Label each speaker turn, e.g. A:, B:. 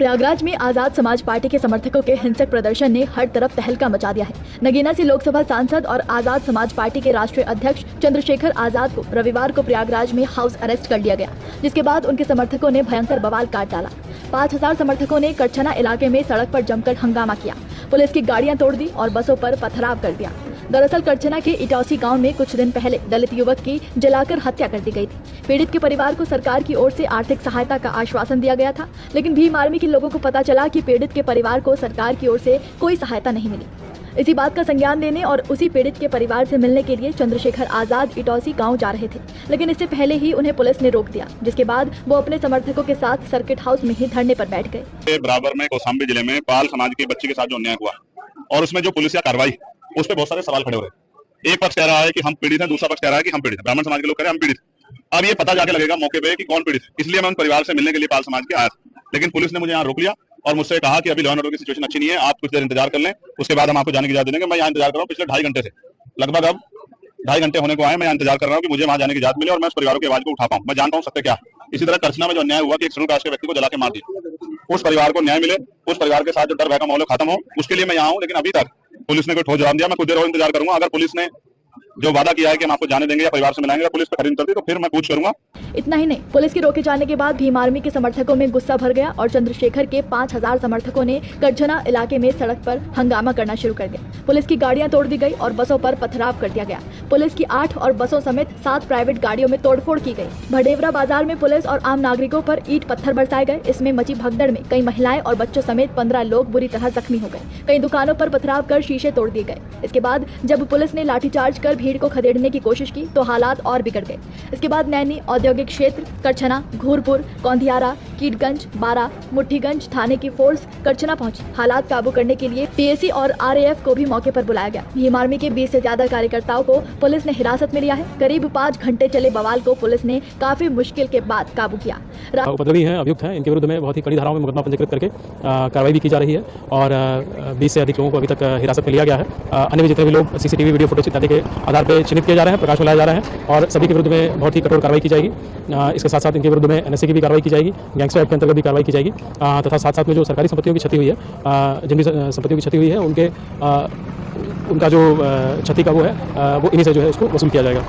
A: प्रयागराज में आजाद समाज पार्टी के समर्थकों के हिंसक प्रदर्शन ने हर तरफ तहलका मचा दिया है। नगीना से लोकसभा सांसद और आजाद समाज पार्टी के राष्ट्रीय अध्यक्ष चंद्रशेखर आजाद को रविवार को प्रयागराज में हाउस अरेस्ट कर लिया गया, जिसके बाद उनके समर्थकों ने भयंकर बवाल काट डाला। 5000 समर्थकों ने करछना इलाके में सड़क पर जमकर हंगामा किया, पुलिस की गाड़ियां तोड़ दी और बसों पर पथराव कर दिया। दरअसल करछना के इटौसी गांव में कुछ दिन पहले दलित युवक की जलाकर हत्या कर दी गई थी। पीड़ित के परिवार को सरकार की ओर से आर्थिक सहायता का आश्वासन दिया गया था, लेकिन भीम आर्मी के लोगों को पता चला कि पीड़ित के परिवार को सरकार की ओर से कोई सहायता नहीं मिली। इसी बात का संज्ञान लेने और उसी पीड़ित के परिवार से मिलने के लिए चंद्रशेखर आजाद इटौसी गांव जा रहे थे, लेकिन इससे पहले ही उन्हें पुलिस ने रोक दिया, जिसके बाद वो अपने समर्थकों के साथ सर्किट हाउस में ही धरने पर बैठ गए।
B: बराबर में कौशाम्बी जिले में पाल समाज के बच्चे के साथ जो अन्याय हुआ और उसमें जो पुलिस कार्रवाई, उस पर बहुत सारे सवाल खड़े हो रहे। एक पक्ष कह रहा है कि हम पीड़ित हैं, दूसरा पक्ष कह रहा है कि हम पीड़ित हैं। ब्राह्मण समाज के लोग कह रहे हैं हम पीड़ित। अब ये पता जाके लगेगा मौके पे कि कौन पीड़ित है। इसलिए मैं उन परिवार से मिलने के लिए पाल समाज के आया था, लेकिन पुलिस ने मुझे यहाँ रोक लिया और मुझसे कहा कि अभी लॉ एंड ऑर्डर की सिचुएशन अच्छी नहीं है, आप कुछ देर इंतजार कर लें, उसके बाद हम आपको जाने की इजाजत देंगे। मैं यहाँ इंतजार कर रहा हूँ पिछले 2.5 घंटे से, लगभग अब 2.5 घंटे होने को आए। मैं इंतजार कर रहा हूँ कि मुझे वहाँ जाने की इजाजत मिले और मैं उस परिवारों की आवाज को उठा पाऊँ। मैं जानता हूँ सत्य क्या। इसी तरह करछना में जो अन्याय हुआ कि एक शेड्यूल कास्ट के व्यक्ति को जला के मार दिया, उस परिवार को न्याय मिले, उस परिवार के साथ जो डर भय का माहौल खत्म हो, उसके लिए मैं यहाँ हूँ। लेकिन अभी तक पुलिस ने कोई ठोस जवाब दिया। मैं कुछ देर और इंतजार करूंगा। अगर पुलिस ने जो वादा किया है कि हम आपको जाने देंगे या परिवार से मिलाएंगे, पुलिस पे खरीद करती तो फिर मैं पूछ करूंगा।
A: इतना ही नहीं, पुलिस के रोके जाने के बाद भीम आर्मी के समर्थकों में गुस्सा भर गया और चंद्रशेखर के 5000 समर्थकों ने करछना इलाके में सड़क पर हंगामा करना शुरू कर दिया। पुलिस की गाड़ियां तोड़ दी गई और बसों पर पथराव कर दिया गया। पुलिस की 8 और बसों समेत 7 प्राइवेट गाड़ियों में तोड़फोड़ की गई। भडेवरा बाजार में पुलिस और आम नागरिकों पर ईंट पत्थर बरसाए गए। इसमें मची भगदड़ में कई महिलाएं और बच्चों समेत 15 लोग बुरी तरह जख्मी हो गए। कई दुकानों पर पथराव कर शीशे तोड़ दिए गए। इसके बाद जब पुलिस ने लाठीचार्ज कर भीड़ को खदेड़ने की कोशिश की तो हालात और बिगड़ गए। इसके बाद नैनी औद्योगिक क्षेत्र, करछना, घूरपुर, कौंधियारा, कीटगंज, बारा, मुठ्ठीगंज थाने की फोर्स करछना पहुंची। हालात काबू करने के लिए पीएसी और आरएएफ को भी मौके पर बुलाया गया। भीम आर्मी के 20 से ज्यादा कार्यकर्ताओं को पुलिस ने हिरासत में लिया है। करीब 5 घंटे चले बवाल को पुलिस ने काफी मुश्किल के बाद काबू किया।
C: उपद्रवी हैं, अभियुक्त हैं, इनके विरुद्ध में बहुत ही कड़ी धाराओं में मुकदमा पंजीकृत करके कार्रवाई भी की जा रही है और 20 से अधिक लोगों को अभी तक हिरासत में लिया गया है। अन्य भी जितने भी लोग सीसीटीवी वीडियो फुटेज इत्यादि के आधार पर चिन्हित किए जा रहे हैं, प्रकाश में लाए जा रहे हैं और सभी के विरुद्ध में बहुत ही कठोर कार्रवाई की जाएगी। इसके साथ साथ इनके विरुद्ध में एनएसए की भी कार्रवाई की जाएगी, गैंगस्टर एक्ट के अंतर्गत भी कार्रवाई की जाएगी तथा साथ साथ में जो सरकारी संपत्तियों की क्षति हुई है, जिनकी संपत्तियों की क्षति हुई है, उनका जो क्षति का वो है वो इन्हीं से जो है उसको वसूल किया जाएगा।